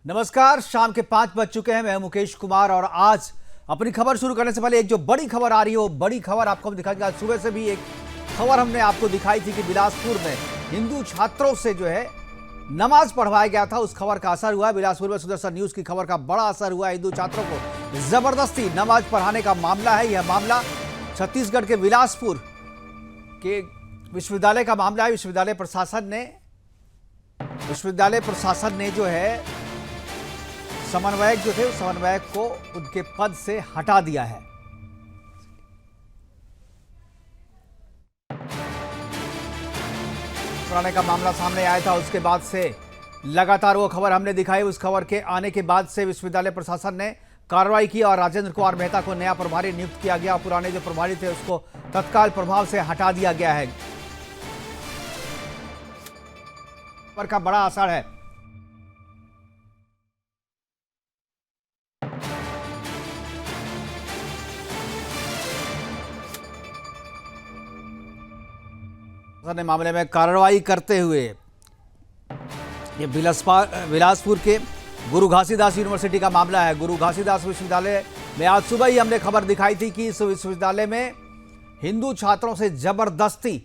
नमस्कार, शाम के 5 बज चुके हैं। मैं मुकेश कुमार और आज अपनी खबर शुरू करने से पहले एक जो बड़ी खबर आ रही है वो बड़ी खबर आपको हम दिखाएंगे। आज सुबह से भी एक खबर हमने आपको दिखाई थी कि बिलासपुर में हिंदू छात्रों से जो है नमाज पढ़वाया गया था, उस खबर का असर हुआ है। बिलासपुर में सुदर्शन न्यूज की खबर का बड़ा असर हुआ है। हिंदू छात्रों को जबरदस्ती नमाज पढ़ाने का मामला है। यह मामला छत्तीसगढ़ के बिलासपुर के विश्वविद्यालय का मामला है। विश्वविद्यालय प्रशासन ने जो है समन्वयक जो थे उस समन्वयक को उनके पद से हटा दिया है। पुराने का मामला सामने आया था, उसके बाद से लगातार वो खबर हमने दिखाई। उस खबर के आने के बाद से विश्वविद्यालय प्रशासन ने कार्रवाई की और राजेंद्र कुमार मेहता को नया प्रभारी नियुक्त किया गया। पुराने जो प्रभारी थे उसको तत्काल प्रभाव से हटा दिया गया है। खबर का बड़ा असर है। ने मामले में कार्रवाई करते हुए ये बिलासपुर के गुरु घासीदास यूनिवर्सिटी का मामला है। गुरु घासीदास विश्वविद्यालय में आज सुबह ही हमने खबर दिखाई थी कि इस विश्वविद्यालय में हिंदू छात्रों से जबरदस्ती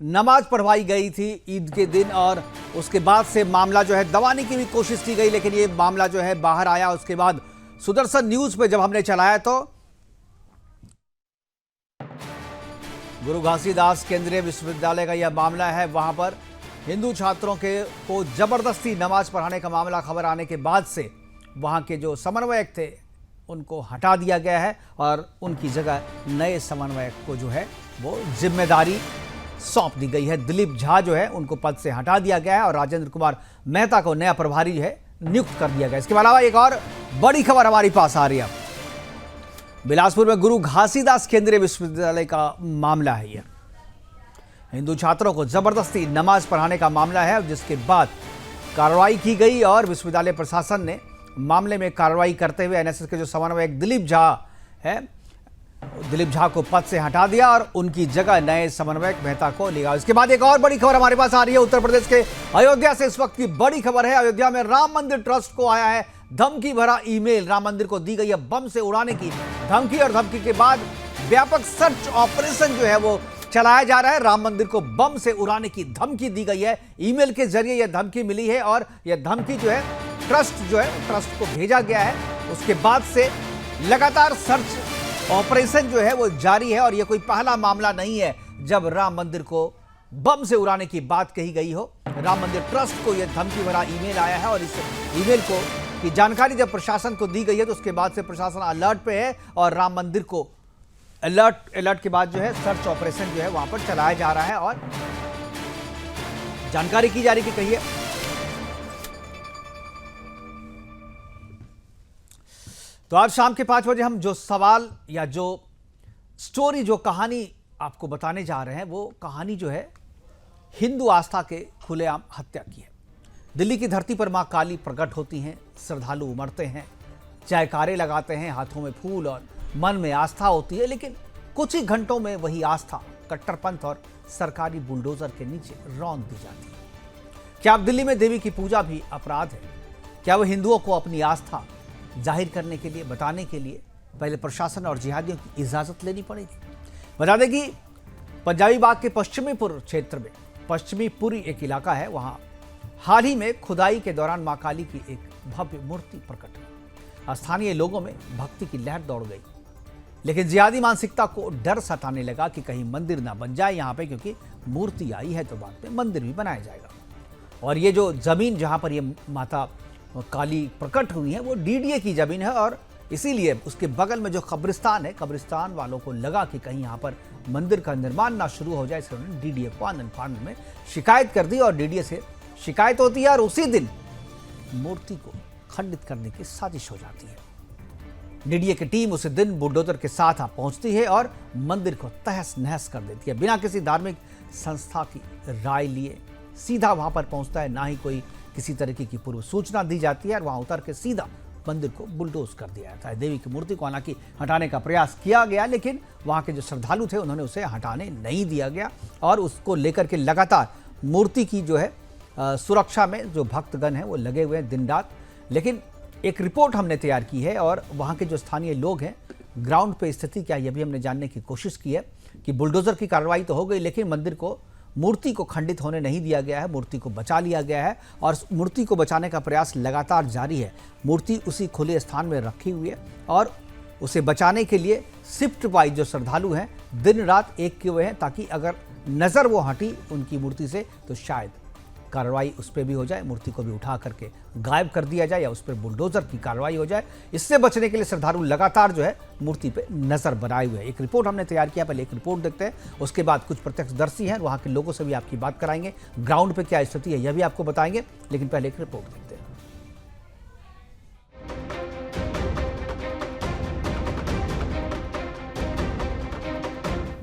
नमाज पढ़वाई गई थी ईद के दिन, और उसके बाद से मामला जो है दबाने की भी कोशिश की गई, लेकिन ये मामला जो है बाहर आया। उसके बाद सुदर्शन न्यूज पे जब हमने चलाया तो गुरु घासीदास केंद्रीय विश्वविद्यालय का यह मामला है। वहां पर हिंदू छात्रों को जबरदस्ती नमाज पढ़ाने का मामला खबर आने के बाद से वहां के जो समन्वयक थे उनको हटा दिया गया है और उनकी जगह नए समन्वयक को जो है वो जिम्मेदारी सौंप दी गई है। दिलीप झा जो है उनको पद से हटा दिया गया है और राजेंद्र कुमार मेहता को नया प्रभारी जो है नियुक्त कर दिया गया। इसके अलावा एक और बड़ी खबर हमारे पास आ रही है। बिलासपुर में गुरु घासीदास केंद्रीय विश्वविद्यालय का मामला है। यह हिंदू छात्रों को जबरदस्ती नमाज पढ़ाने का मामला है, जिसके बाद कार्रवाई की गई और विश्वविद्यालय प्रशासन ने मामले में कार्रवाई करते हुए एनएसएस के जो समन्वयक दिलीप झा को पद से हटा दिया और उनकी जगह नए समन्वयक मेहता को लिया। इसके बाद एक और बड़ी खबर हमारे पास आ रही है। उत्तर प्रदेश के अयोध्या से इस वक्त की बड़ी खबर है। अयोध्या में राम मंदिर ट्रस्ट को आया है धमकी भरा ईमेल। राम मंदिर को दी गई है बम से उड़ाने की धमकी और धमकी के बाद व्यापक सर्च ऑपरेशन जो है वो चलाया जा रहा है। राम मंदिर को बम से उड़ाने की धमकी दी गई है, ईमेल के जरिए यह धमकी मिली है और यह धमकी जो है ट्रस्ट को भेजा गया है। उसके बाद से लगातार सर्च ऑपरेशन जो है वो जारी है और यह कोई पहला मामला नहीं है जब राम मंदिर को बम से उड़ाने की बात कही गई हो। राम मंदिर ट्रस्ट को यह धमकी भरा ईमेल आया है और इस ईमेल की जानकारी जब प्रशासन को दी गई है तो उसके बाद से प्रशासन अलर्ट पे है और राम मंदिर को अलर्ट के बाद जो है सर्च ऑपरेशन जो है वहां पर चलाया जा रहा है और जानकारी की जा रही कि कहिए तो आज शाम के 5 बजे हम जो सवाल या जो स्टोरी जो कहानी आपको बताने जा रहे हैं वो कहानी जो है हिंदू आस्था के खुलेआम हत्या की है। दिल्ली की धरती पर मां काली प्रकट होती हैं, श्रद्धालु उमड़ते हैं, जयकारे लगाते हैं, हाथों में फूल और मन में आस्था होती है, लेकिन कुछ ही घंटों में वही आस्था कट्टरपंथ और सरकारी बुलडोजर के नीचे रौंद दी जाती है। क्या अब दिल्ली में देवी की पूजा भी अपराध है? क्या वह हिंदुओं को अपनी आस्था जाहिर करने के लिए, बताने के लिए पहले प्रशासन और जिहादियों की इजाजत लेनी पड़ेगी? बता दें कि पंजाबी बाग के पश्चिमीपुर क्षेत्र में, पश्चिमीपुरी एक इलाका है, वहां हाल ही में खुदाई के दौरान मां काली की एक भव्य मूर्ति प्रकट हुई। स्थानीय लोगों में भक्ति की लहर दौड़ गई, लेकिन जिहादी मानसिकता को डर सताने लगा कि कहीं मंदिर ना बन जाए यहां पे, क्योंकि मूर्ति आई है तो बाद में मंदिर भी बनाया जाएगा। और ये जो जमीन जहां पर ये माता काली प्रकट हुई है वो डीडीए की जमीन है और इसीलिए उसके बगल में जो कब्रिस्तान है, कब्रिस्तान वालों को लगा कि कहीं यहाँ पर मंदिर का निर्माण ना शुरू हो जाए, इसलिए उन्होंने डीडीए को आनंद फानंद में शिकायत कर दी और डीडीए से शिकायत होती है और उसी दिन मूर्ति को खंडित करने की साजिश हो जाती है। डीडीए की टीम उसी दिन बुलडोजर के साथ पहुंचती है और मंदिर को तहस नहस कर देती है। बिना किसी धार्मिक संस्था की राय लिए सीधा वहां पर पहुंचता है, ना ही कोई किसी तरीके की पूर्व सूचना दी जाती है और वहां उतर के सीधा मंदिर को बुलडोज कर दिया जाता है। देवी की मूर्ति को हालांकि हटाने का प्रयास किया गया, लेकिन वहां के जो श्रद्धालु थे उन्होंने उसे हटाने नहीं दिया गया और उसको लेकर के लगातार मूर्ति की जो है सुरक्षा में जो भक्तगण हैं वो लगे हुए हैं दिन रात। लेकिन एक रिपोर्ट हमने तैयार की है और वहाँ के जो स्थानीय लोग हैं, ग्राउंड पे स्थिति क्या है ये भी हमने जानने की कोशिश की है कि बुलडोजर की कार्रवाई तो हो गई, लेकिन मंदिर को, मूर्ति को खंडित होने नहीं दिया गया है, मूर्ति को बचा लिया गया है और मूर्ति को बचाने का प्रयास लगातार जारी है। मूर्ति उसी खुले स्थान में रखी हुई है और उसे बचाने के लिए शिफ्ट वाइज जो श्रद्धालु हैं दिन रात एक किए हुए हैं, ताकि अगर नज़र वो हटी उनकी मूर्ति से तो शायद कार्रवाई उस पर भी हो जाए, मूर्ति को भी उठा करके गायब कर दिया जाए या उस पर बुलडोजर की कार्रवाई हो जाए। इससे बचने के लिए श्रद्धालु लगातार जो है मूर्ति पे नजर बनाए हुए हैं। एक रिपोर्ट हमने तैयार किया, पहले एक रिपोर्ट देखते हैं, उसके बाद कुछ प्रत्यक्षदर्शी हैं, वहाँ के लोगों से भी आपकी बात कराएंगे, ग्राउंड पे क्या स्थिति है यह भी आपको बताएंगे, लेकिन पहले एक रिपोर्ट देखते हैं।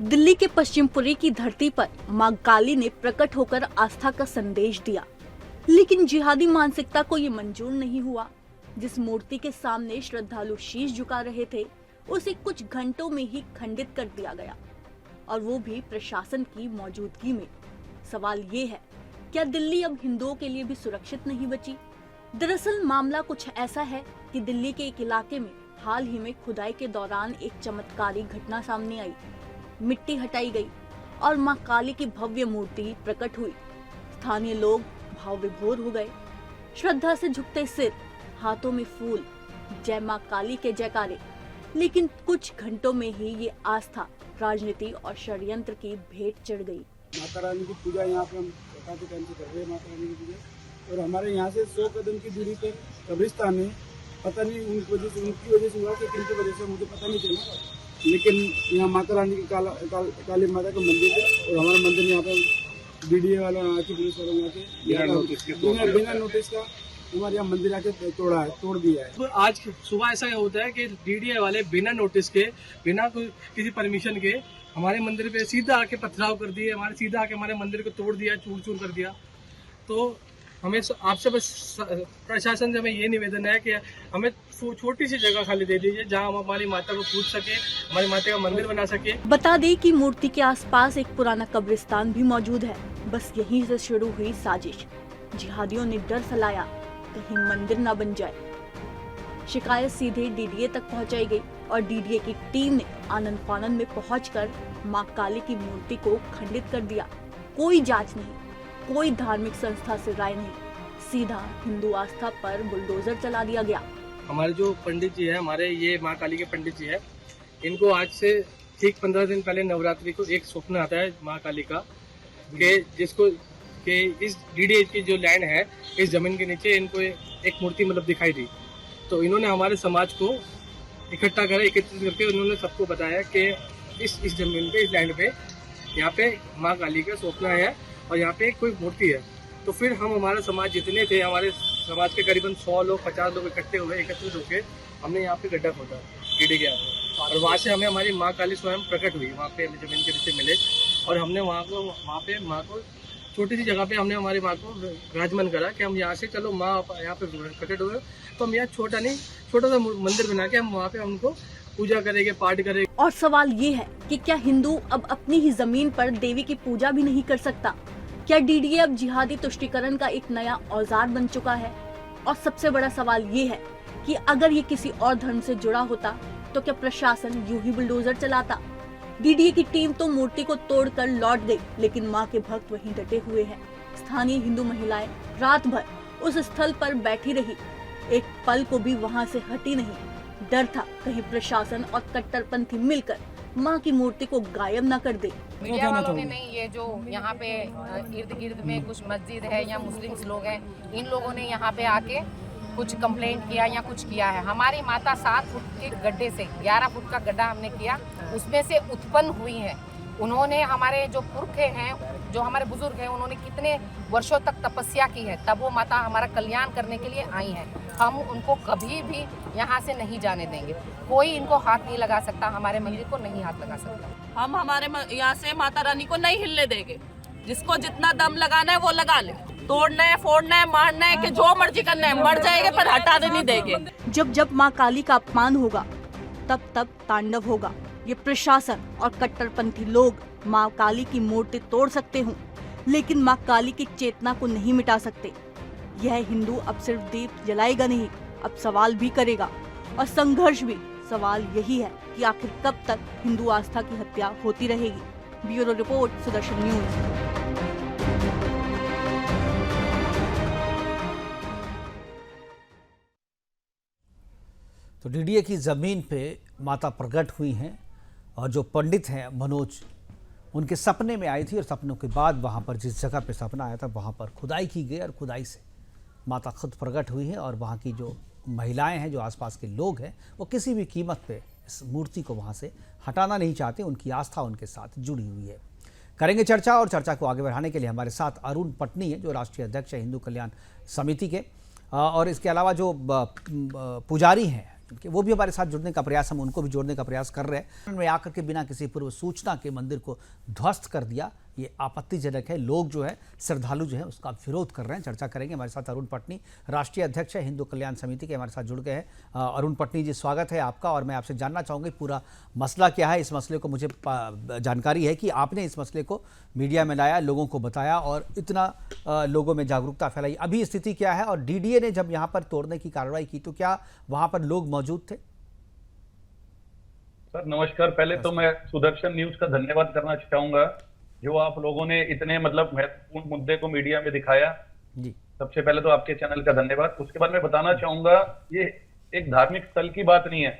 दिल्ली के पश्चिमपुरी की धरती पर मां काली ने प्रकट होकर आस्था का संदेश दिया, लेकिन जिहादी मानसिकता को ये मंजूर नहीं हुआ। जिस मूर्ति के सामने श्रद्धालु शीश झुका रहे थे, उसे कुछ घंटों में ही खंडित कर दिया गया, और वो भी प्रशासन की मौजूदगी में। सवाल ये है, क्या दिल्ली अब हिंदुओं के लिए भी सुरक्षित नहीं बची? दरअसल मामला कुछ ऐसा है कि दिल्ली के एक इलाके में हाल ही में खुदाई के दौरान एक चमत्कारी घटना सामने आई। मिट्टी हटाई गई और मां काली की भव्य मूर्ति प्रकट हुई। स्थानीय लोग भाव विभोर हो गए, श्रद्धा से झुकते सिर, हाथों में फूल, जय मां काली के जयकारे। लेकिन कुछ घंटों में ही ये आस्था राजनीति और षड्यंत्र की भेंट चढ़ गई। माता रानी की पूजा यहाँ पे हम काफी टाइम से कर रहे हैं, माता रानी की पूजा, और हमारे यहाँ से 100 कदम की दूरी पर कब्रिस्तान है। पता नहीं उनकी वजह से हुआ कि किनकी वजह से, मुझे पता नहीं चला, लेकिन यहाँ माता रानी की काली माता का मंदिर है और हमारा मंदिर यहाँ पे डीडीए वाला आके, पुलिस वालों ने आके बिना नोटिस का हमारे यहाँ मंदिर आके तोड़ दिया है। तो आज सुबह ऐसा होता है कि डीडीए वाले बिना नोटिस के, बिना किसी परमिशन के हमारे मंदिर पे सीधा आके पथराव कर दिए, सीधा आके हमारे मंदिर को तोड़ दिया, चूर चूर कर दिया। तो हमें आपसे बस प्रशासन से हमें ये निवेदन है कि हमें छोटी सी जगह खाली दे दीजिए जहां हम हमारी माता को पूज सके, हमारी माता का मंदिर बना सके। बता दें कि मूर्ति के आसपास एक पुराना कब्रिस्तान भी मौजूद है। बस यहीं से शुरू हुई साजिश। जिहादियों ने डर फैलाया कहीं मंदिर न बन जाए। शिकायत सीधे डीडीए तक पहुंचाई गई और डीडीए की टीम ने आनन फानन में पहुंचकर मां काली की मूर्ति को खंडित कर दिया। कोई जांच नहीं, कोई धार्मिक संस्था से राय नहीं, सीधा हिंदू आस्था पर बुलडोजर चला दिया गया। हमारे जो पंडित जी है, हमारे ये माँ काली के पंडित जी है, इनको आज से ठीक 15 दिन पहले नवरात्रि को एक स्वप्न आता है माँ काली का कि इस डीडीए की जो लैंड है, इस जमीन के नीचे इनको एक मूर्ति मतलब दिखाई दी। तो इन्होंने हमारे समाज को इकट्ठा करा, एकत्रित करके उन्होंने सबको बताया कि इस जमीन पे, इस लैंड पे, यहाँ पे माँ काली का स्वप्न है और यहाँ पे कोई मूर्ति है। तो फिर हम, हमारा समाज जितने थे, हमारे समाज के करीबन 100 लोग, 50 लोग इकट्ठे हुए, एकत्रित होकर हमने यहाँ पे गड्ढा खोदा डीडीए के यहाँ पे, और वहाँ से हमें हमारी माँ काली स्वयं प्रकट हुई, वहाँ पे जमीन के नीचे मिले, और हमने वहाँ पे माँ को छोटी सी जगह पे हमने हमारी माँ को विराजमान करा कि हम यहाँ से, चलो माँ यहाँ पे प्रकट हुए तो हम यहाँ छोटा सा मंदिर बना के हम वहाँ पे उनको पूजा करेंगे, पाठ करेंगे। और सवाल ये है कि क्या हिंदू अब अपनी ही जमीन पर देवी की पूजा भी नहीं कर सकता? क्या डीडीए अब जिहादी तुष्टीकरण का एक नया औजार बन चुका है? और सबसे बड़ा सवाल ये है कि अगर ये किसी और धर्म से जुड़ा होता तो क्या प्रशासन यूं ही बुलडोजर चलाता? डीडीए की टीम तो मूर्ति को तोड़कर लौट गई, लेकिन मां के भक्त वहीं डटे हुए हैं। स्थानीय हिंदू महिलाएं रात भर उस स्थल पर बैठी रही, एक पल को भी वहां से हटी नहीं। डर था कहीं प्रशासन और कट्टरपंथी मिलकर मां की मूर्ति को गायब न कर दे। मीडिया वालों ने नहीं, ये जो यहाँ पे इर्द गिर्द में कुछ मस्जिद है या मुस्लिम्स लोग हैं, इन लोगों ने यहाँ पे आके कुछ कंप्लेंट किया या कुछ किया है। हमारी माता 7 फुट के गड्ढे से 11 फुट का गड्ढा हमने किया, उसमें से उत्पन्न हुई है। उन्होंने, हमारे जो पुरखे हैं, जो हमारे बुजुर्ग हैं, उन्होंने कितने वर्षों तक तपस्या की है, तब वो माता हमारा कल्याण करने के लिए आई हैं। हम उनको कभी भी यहाँ से नहीं जाने देंगे। कोई इनको हाथ नहीं लगा सकता, हमारे मंदिर को नहीं हाथ लगा सकता। हम हमारे यहाँ से माता रानी को नहीं हिलने देंगे। जिसको जितना दम लगाना है वो लगा ले, तोड़ना है, फोड़ना है, मारना है, कि जो मर्जी करना है, मर जाएंगे पर हटा नहीं देंगे। जब जब माँ काली का अपमान होगा तब तब तांडव होगा। ये प्रशासन और कट्टरपंथी लोग माँ काली की मूर्ति तोड़ सकते हों, लेकिन माँ काली की चेतना को नहीं मिटा सकते। यह हिंदू अब सिर्फ दीप जलाएगा नहीं, अब सवाल भी करेगा और संघर्ष भी। सवाल यही है कि आखिर कब तक हिंदू आस्था की हत्या होती रहेगी। Bureau report, Sudarshan news. तो डीडीए की ज़मीन पे माता प्रकट हुई हैं और जो पंडित हैं मनोज, उनके सपने में आई थी और सपनों के बाद वहाँ पर जिस जगह पे सपना आया था वहाँ पर खुदाई की गई और खुदाई से माता खुद प्रकट हुई है। और वहाँ की जो महिलाएं हैं, जो आसपास के लोग हैं, वो किसी भी कीमत पे इस मूर्ति को वहाँ से हटाना नहीं चाहते। उनकी आस्था उनके साथ जुड़ी हुई है। करेंगे चर्चा, और चर्चा को आगे बढ़ाने के लिए हमारे साथ अरुण पटनी है, जो राष्ट्रीय अध्यक्ष है हिंदू कल्याण समिति के, और इसके अलावा जो पुजारी हैं वो भी हमारे साथ जुड़ने का प्रयास, हम उनको भी जोड़ने का प्रयास कर रहे हैं। में आकर के बिना किसी पूर्व सूचना के मंदिर को ध्वस्त कर दिया, ये आपत्तिजनक है। लोग जो है, श्रद्धालु जो है, उसका विरोध कर रहे हैं। चर्चा करेंगे। हमारे साथ अरुण पटनी, राष्ट्रीय अध्यक्ष है हिंदू कल्याण समिति के, हमारे साथ जुड़ गए हैं। अरुण पटनी जी, स्वागत है आपका। और मैं आपसे जानना चाहूँगी पूरा मसला क्या है। इस मसले को मुझे जानकारी है कि आपने इस मसले को मीडिया में लाया, लोगों को बताया और इतना लोगों में जागरूकता फैलाई। अभी स्थिति क्या है? और डीडीए ने जब यहाँ पर तोड़ने की कार्रवाई की तो क्या वहाँ पर लोग मौजूद थे? सर नमस्कार। पहले तो मैं सुदर्शन न्यूज का धन्यवाद करना चाहूंगा, जो आप लोगों ने इतने महत्वपूर्ण मुद्दे को मीडिया में दिखाया जी। सबसे पहले तो आपके चैनल का धन्यवाद। उसके बाद मैं बताना चाहूंगा, ये एक धार्मिक स्थल की बात नहीं है,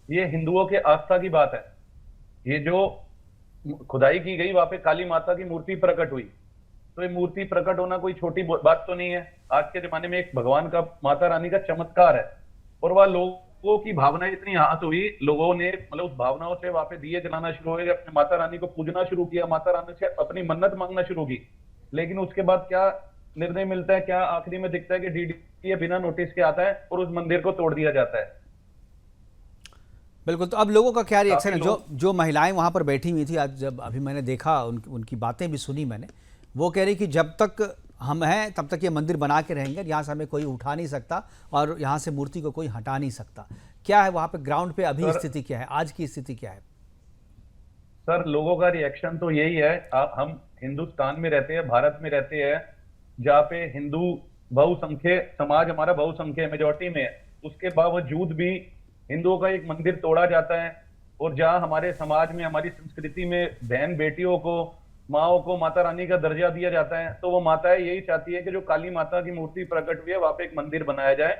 ये हिंदुओं के आस्था की बात है। ये जो खुदाई की गई, वहां पे काली माता की मूर्ति प्रकट हुई, तो ये मूर्ति प्रकट होना कोई छोटी बात तो नहीं है। आज के जमाने में एक भगवान का, माता रानी का चमत्कार है। और वह लोगों की भावनाएं इतनी आहत हुई, लोगों ने उस भावनाओं से वहां पे दिए जलाना शुरू हो गए, अपने माता रानी को पूजना शुरू किया, माता रानी से अपनी मन्नत मांगना शुरू की। लेकिन उसके बाद क्या निर्णय मिलता है, क्या आखिरी में दिखता है कि डीडीए बिना नोटिस के आता है और उस मंदिर को तोड़ दिया जाता है। बिल्कुल। तो अब लोगों का क्या रिएक्शन है? जो महिलाएं वहां पर बैठी हुई थी, आज जब अभी मैंने देखा, उनकी बातें भी सुनी मैंने, वो कह रही कि जब तक हम हैं तब तक ये मंदिर बना के रहेंगे, यहाँ से हमें कोई उठा नहीं सकता और यहाँ से मूर्ति को कोई हटा नहीं सकता। क्या है वहाँ पे ग्राउंड पे अभी स्थिति क्या है, आज की स्थिति क्या है? सर लोगों का रिएक्शन तो यही है, हम हिंदुस्तान में रहते हैं, भारत में रहते हैं, जहाँ पे हिंदू बहुसंख्यक समाज, हमारा बहुसंख्यक मेजोरिटी में है, उसके बावजूद भी हिंदुओं का एक मंदिर तोड़ा जाता है। और जहाँ हमारे समाज में, हमारी संस्कृति में बहन बेटियों को, माओ को माता रानी का दर्जा दिया जाता है, तो वो माताएं यही चाहती है कि जो काली माता की मूर्ति प्रकट हुई है वहां पे एक मंदिर बनाया जाए।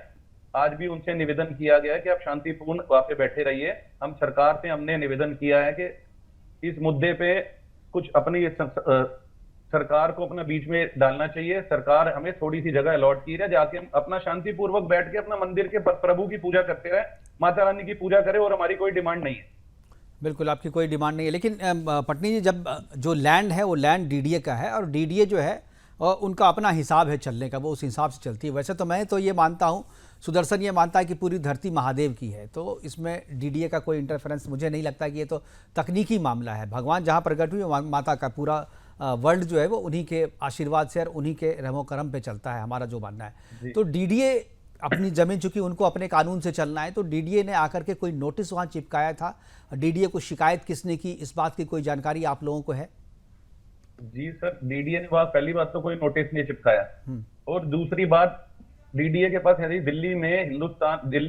आज भी उनसे निवेदन किया गया है कि आप शांतिपूर्ण वहां पे बैठे रहिए। हम सरकार से हमने निवेदन किया है कि इस मुद्दे पे कुछ अपनी सरकार को अपना बीच में डालना चाहिए। सरकार हमें थोड़ी सी जगह अलॉट की है, जाके हम अपना शांतिपूर्वक बैठ के अपना मंदिर के प्रभु की पूजा करते रहे, माता रानी की पूजा करें, और हमारी कोई डिमांड नहीं है। बिल्कुल, आपकी कोई डिमांड नहीं है। लेकिन पटनी जी, जब जो लैंड है वो लैंड डीडीए का है, और डीडीए जो है उनका अपना हिसाब है चलने का, वो उस हिसाब से चलती है। वैसे तो मैं तो ये मानता हूँ, सुदर्शन ये मानता है कि पूरी धरती महादेव की है, तो इसमें डीडीए का कोई इंटरफेरेंस मुझे नहीं लगता कि ये तो तकनीकी मामला है। भगवान जहाँ प्रकट हुई, माता का पूरा वर्ल्ड जो है वो उन्हीं के आशीर्वाद से और उन्हीं के रहमो करम पे चलता है, हमारा जो मानना है। तो डीडीए अपनी जमीन, चूंकि उनको अपने कानून से चलना है, तो डीडीए ने आकर के कोई नोटिस वहाँ चिपकाया था। डीडीए को शिकायत किसने की, इस बात की कोई जानकारी आप लोगों को है? जी सर, डीडीए ने वहां पहली बात तो कोई नोटिस नहीं चिपकाया, और दूसरी बात, डीडीए के पास है दिल्ली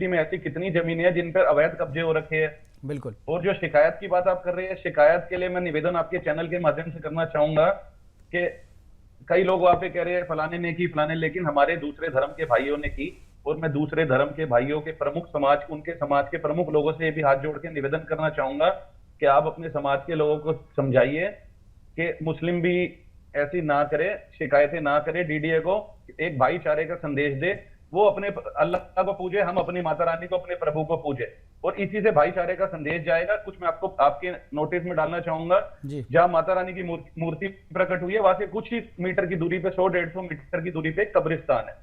में ऐसी कितनी जमीनें हैं जिन पर अवैध कब्जे हो रखे हैं। बिल्कुल। और जो शिकायत की बात आप कर रहे हैं, शिकायत के लिए मैं निवेदन आपके चैनल के माध्यम से करना चाहूंगा कि कई लोग वहां पे कह रहे हैं फलाने ने की, फलाने, लेकिन हमारे दूसरे धर्म के भाइयों ने की। और मैं दूसरे धर्म के भाइयों के प्रमुख समाज, उनके समाज के प्रमुख लोगों से भी हाथ जोड़ के निवेदन करना चाहूंगा कि आप अपने समाज के लोगों को समझाइए कि मुस्लिम भी ऐसी ना करे, शिकायतें ना करे, डीडीए को एक भाईचारे का संदेश दे, वो अपने अल्लाह को पूजे, हम अपनी माता रानी को, अपने प्रभु को पूजे, और इसी से भाईचारे का संदेश जाएगा। कुछ मैं आपको आपके नोटिस में डालना चाहूंगा, जहां माता रानी की मूर्ति प्रकट हुई है, वहां से कुछ ही मीटर की दूरी पे, 100-150 मीटर की दूरी पे एक कब्रिस्तान है।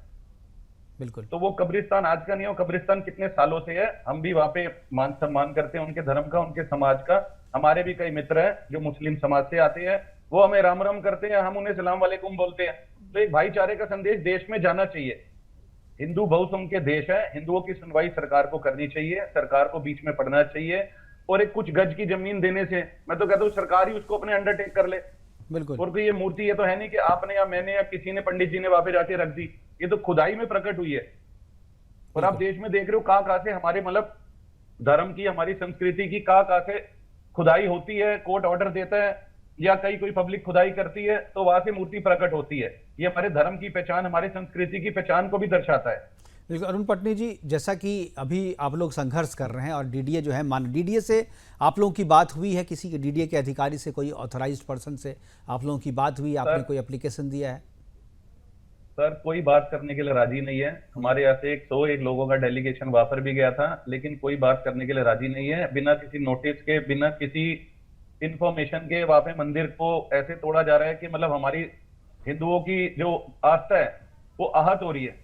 बिल्कुल। तो वो कब्रिस्तान आज का नहीं है, वो कब्रिस्तान कितने सालों से है। हम भी वहां पे मान सम्मान करते हैं उनके धर्म का, उनके समाज का। हमारे भी कई मित्र हैं जो मुस्लिम समाज से आते हैं, वो हमें राम राम करते हैं, हम उन्हें सलाम वालेकुम बोलते हैं। तो एक भाईचारे का संदेश देश में जाना चाहिए। हिंदू बहुसंख्यक देश है, हिंदुओं की सुनवाई सरकार को करनी चाहिए, सरकार को बीच में पड़ना चाहिए। और एक कुछ गज की जमीन देने से मैं तो कहता हूँ सरकार ही उसको अपने अंडरटेक कर ले। बिल्कुल। और कोई ये मूर्ति ये तो है नहीं कि आपने या मैंने या किसी ने पंडित जी ने वहां पे जाके रख दी। ये तो खुदाई में प्रकट हुई है। और आप देश में देख रहे हो कहां से हमारे मतलब धर्म की, हमारी संस्कृति की कहां से खुदाई होती है, कोर्ट ऑर्डर देता है या कहीं कोई पब्लिक खुदाई करती है तो वहां से मूर्ति प्रकट होती है। ये हमारे धर्म की पहचान, हमारी संस्कृति की पहचान को भी दर्शाता है। बिल्कुल अरुण पटनी जी, जैसा कि अभी आप लोग संघर्ष कर रहे हैं और डीडीए जो है, मान डीडीए से आप लोगों की बात हुई है, किसी के डीडीए के अधिकारी से, कोई ऑथराइज्ड पर्सन से आप लोगों की बात हुई, आपने कोई एप्लीकेशन दिया है? सर कोई बात करने के लिए राजी नहीं है। हमारे यहाँ से 101 लोगों का डेलीगेशन वहां पर भी गया था, लेकिन कोई बात करने के लिए राजी नहीं है। बिना किसी नोटिस के, बिना किसी इंफॉर्मेशन के वहां पे मंदिर को ऐसे तोड़ा जा रहा है कि मतलब हमारी हिंदुओं की जो आस्था है वो आहत हो रही है।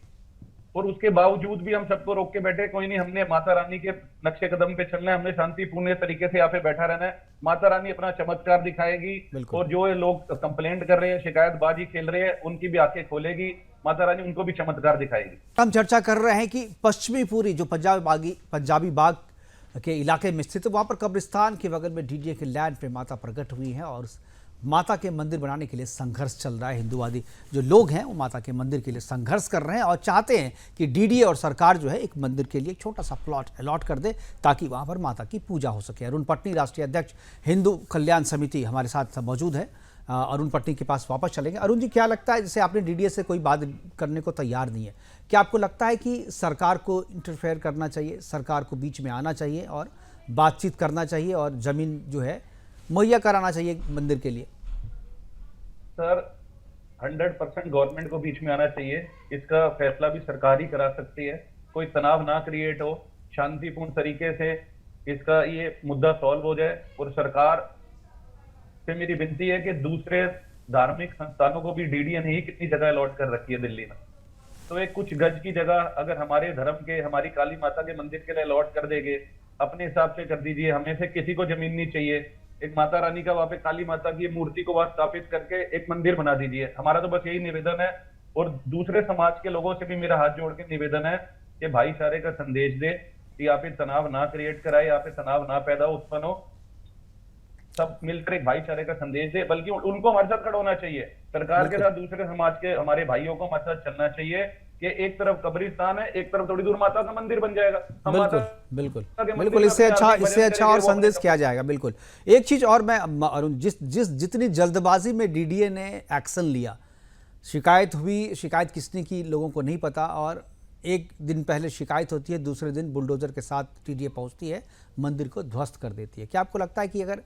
और उसके बावजूद भी हम सबको रोक के बैठे, कोई नहीं, हमने माता रानी के नक्शे कदम पे चलना है, हमने शांतिपूर्ण तरीके से यहाँ पे बैठा रहना है। माता रानी अपना चमत्कार दिखाएगी और जो ये लोग कंप्लेंट कर रहे हैं, शिकायतबाजी खेल रहे हैं, उनकी भी आंखें खोलेगी माता रानी, उनको भी चमत्कार दिखाएगी। हम चर्चा कर रहे हैं कि पश्चिमी पुरी जो पंजाबी बाग के इलाके में स्थित है, वहां पर कब्रिस्तान के बगल में डीडीए के लैंड पे माता प्रकट हुई है और माता के मंदिर बनाने के लिए संघर्ष चल रहा है। हिंदुवादी जो लोग हैं वो माता के मंदिर के लिए संघर्ष कर रहे हैं और चाहते हैं कि डीडीए और सरकार जो है एक मंदिर के लिए एक छोटा सा प्लॉट अलॉट कर दे ताकि वहां पर माता की पूजा हो सके। अरुण पटनी, राष्ट्रीय अध्यक्ष हिंदू कल्याण समिति, हमारे साथ मौजूद है। अरुण पटनी के पास वापस चलेंगे। अरुण जी, क्या लगता है, जैसे आपने डीडीए से कोई बात करने को तैयार नहीं है, क्या आपको लगता है कि सरकार को इंटरफेयर करना चाहिए, सरकार को बीच में आना चाहिए और बातचीत करना चाहिए और जमीन जो है मुहैया कराना चाहिए मंदिर के लिए? सर 100% गवर्नमेंट को बीच में आना चाहिए। इसका फैसला भी सरकार ही करा सकती है। कोई तनाव ना क्रिएट हो, शांतिपूर्ण तरीके से इसका ये मुद्दा सॉल्व हो जाए। और सरकार से मेरी विनती है कि दूसरे धार्मिक संस्थानों को भी डीडीए ने ही कितनी जगह अलॉट कर रखी है दिल्ली में, तो एक कुछ गज की जगह अगर हमारे धर्म के, हमारी काली माता के मंदिर के लिए अलॉट कर देंगे, अपने हिसाब से कर दीजिए। हमें से किसी को जमीन नहीं चाहिए। एक माता रानी का वहां पे काली माता की मूर्ति को वहां स्थापित करके एक मंदिर बना दीजिए। हमारा तो बस यही निवेदन है। और दूसरे समाज के लोगों से भी मेरा हाथ जोड़ के निवेदन है कि भाईचारे का संदेश दे, कि यहाँ पे तनाव ना क्रिएट कराए, यहाँ पे तनाव ना पैदा उत्पन्न हो, सब मिलकर एक भाईचारे का संदेश दे। बल्कि उनको हमारे साथ खड़ा होना चाहिए, सरकार के साथ दूसरे समाज के हमारे भाइयों को हमारे साथ चलना चाहिए कि एक तरफ कब्रिस्तान है, एक तरफ थोड़ी दूर माता का मंदिर बन जाएगा। बिल्कुल इससे अच्छा और संदेश किया जाएगा। बिल्कुल। एक चीज और मैं अरुण, जितनी जल्दबाजी में डीडीए ने एक्शन लिया, शिकायत हुई, शिकायत किसने की लोगों को नहीं पता, और एक दिन पहले शिकायत होती है, दूसरे दिन बुलडोजर के साथ डीडीए पहुंचती है, मंदिर को ध्वस्त कर देती है। क्या आपको लगता है कि अगर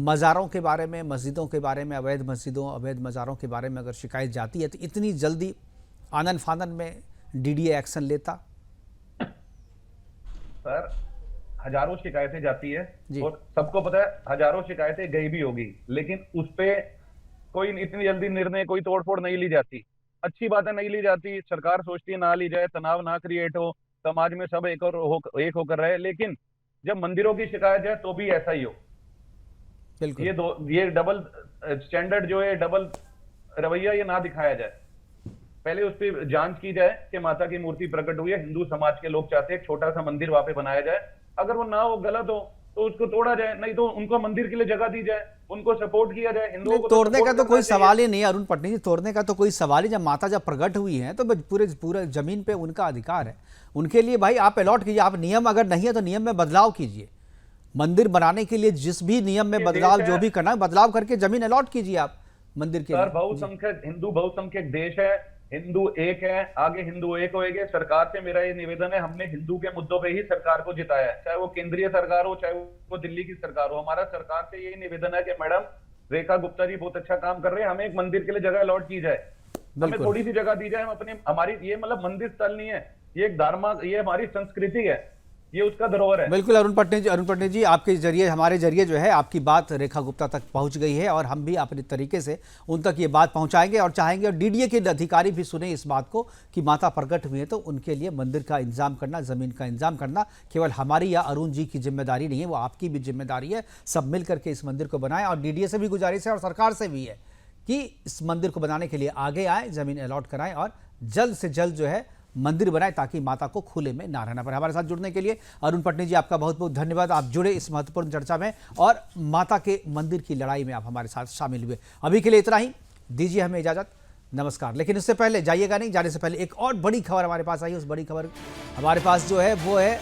मज़ारों के बारे में, मस्जिदों के बारे में, अवैध मस्जिदों, अवैध मज़ारों के बारे में अगर शिकायत जाती है तो इतनी जल्दी आनन फानन में डीडीए एक्शन लेता? सर हजारों शिकायतें जाती है और सबको पता है हजारों शिकायतें गई भी होगी, लेकिन उस पे कोई इतनी जल्दी निर्णय, कोई तोड़फोड़ नहीं ली जाती। अच्छी बातें नहीं ली जाती, सरकार सोचती है ना ली जाए, तनाव ना क्रिएट हो, समाज में सब एक होकर रहे। लेकिन जब मंदिरों की शिकायत है तो भी ऐसा ही हो। ये डबल स्टैंडर्ड जो है, डबल रवैया ये ना दिखाया जाए। पहले उस पर जांच की जाए कि माता की मूर्ति प्रकट हुई है, हिंदू समाज के लोग चाहते हैं एक छोटा सा मंदिर वहां पे बनाया जाए। अगर वो ना हो, गलत हो, तो उसको तोड़ा जाए, नहीं तो उनको मंदिर के लिए जगह दी जाए, उनको सपोर्ट किया जाए। हिंदुओं को तोड़ने का तो कोई सवाल ही नहीं है अरुण पटनी जी, तोड़ने का तो कोई सवाल ही। जब माता जब प्रकट हुई है तो पूरे जमीन पे उनका अधिकार है, उनके लिए भाई आप अलॉट कीजिए। आप नियम अगर नहीं है तो नियम में बदलाव कीजिए। मंदिर बनाने के लिए जिस भी नियम में बदलाव जो भी करना है, बदलाव करके जमीन अलॉट कीजिए आप मंदिर के लिए। बहुसंख्यक हिंदू, बहुसंख्यक देश है, हिंदू एक है, आगे हिंदू एक होएंगे। सरकार से मेरा ये निवेदन है, हमने हिंदू के मुद्दों पे ही सरकार को जिताया है, चाहे वो केंद्रीय सरकार हो, चाहे वो दिल्ली की सरकार हो। हमारा सरकार से यही निवेदन है कि मैडम रेखा गुप्ता जी बहुत अच्छा काम कर रहे हैं, हमें एक मंदिर के लिए जगह अलॉट की जाए, हमें थोड़ी सी जगह दी जाए। हम अपने, हमारी ये मतलब मंदिर स्थल नहीं है, ये एक धर्म, ये हमारी संस्कृति है, ये उसका धरोहर है। बिल्कुल अरुण पटनी जी, आपके जरिए, हमारे जरिए जो है आपकी बात रेखा गुप्ता तक पहुंच गई है और हम भी अपने तरीके से उन तक ये बात पहुंचाएंगे और चाहेंगे, और डीडीए के अधिकारी भी सुने इस बात को कि माता प्रकट हुई है तो उनके लिए मंदिर का इंतजाम करना, जमीन का इंतजाम करना केवल हमारी या अरुण जी की जिम्मेदारी नहीं है, वो आपकी भी जिम्मेदारी है। सब मिल करके इस मंदिर को बनाएं और डीडीए से भी गुजारिश है और सरकार से भी है कि इस मंदिर को बनाने के लिए आगे आए, जमीन अलॉट कराएं और जल्द से जल्द जो है मंदिर बनाए ताकि माता को खुले में ना रहना पड़े। हमारे साथ जुड़ने के लिए अरुण पटनी जी आपका बहुत बहुत धन्यवाद। आप जुड़े इस महत्वपूर्ण चर्चा में और माता के मंदिर की लड़ाई में आप हमारे साथ शामिल हुए। अभी के लिए इतना ही, दीजिए हमें इजाजत। नमस्कार। लेकिन उससे पहले जाइएगा नहीं, जाने से पहले एक और बड़ी खबर हमारे पास आई है। उस बड़ी खबर हमारे पास जो है वो है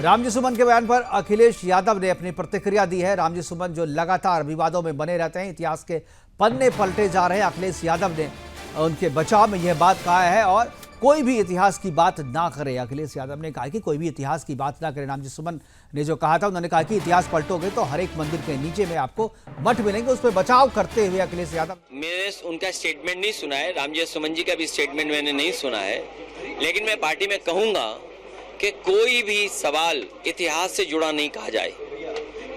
रामजी सुमन के बयान पर अखिलेश यादव ने अपनी प्रतिक्रिया दी है। रामजी सुमन जो लगातार विवादों में बने रहते हैं, इतिहास के पन्ने पलटे जा रहे हैं। अखिलेश यादव ने उनके बचाव में यह बात कहा है और कोई भी इतिहास की बात ना करे। अखिलेश यादव ने कहा कि कोई भी इतिहास की बात ना करे। रामजी सुमन ने जो कहा था, उन्होंने कहा कि इतिहास पलटोगे तो हर एक मंदिर के नीचे में आपको मठ मिलेंगे। उस पर बचाव करते हुए अखिलेश यादव, मैंने उनका स्टेटमेंट नहीं सुना है, रामजी सुमन जी का भी स्टेटमेंट मैंने नहीं सुना है, लेकिन मैं पार्टी में कहूंगा कि कोई भी सवाल इतिहास से जुड़ा नहीं कहा जाए,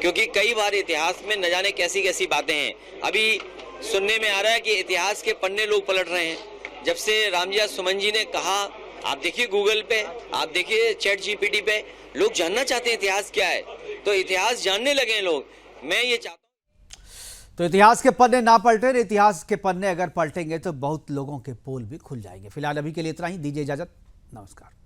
क्योंकि कई बार इतिहास में न जाने कैसी कैसी बातें हैं। अभी सुनने में आ रहा है कि इतिहास के पन्ने लोग पलट रहे हैं। जब से रामजी सुमन जी ने कहा, आप देखिए गूगल पे, आप देखिए चैट जीपीटी पे, लोग जानना चाहते हैं इतिहास क्या है, तो इतिहास जानने लगे लोग। मैं ये चाहता हूँ तो इतिहास के पन्ने ना पलटे, इतिहास के पन्ने अगर पलटेंगे तो बहुत लोगों के पोल भी खुल जाएंगे। फिलहाल अभी के लिए इतना ही, दीजिए इजाजत, नमस्कार।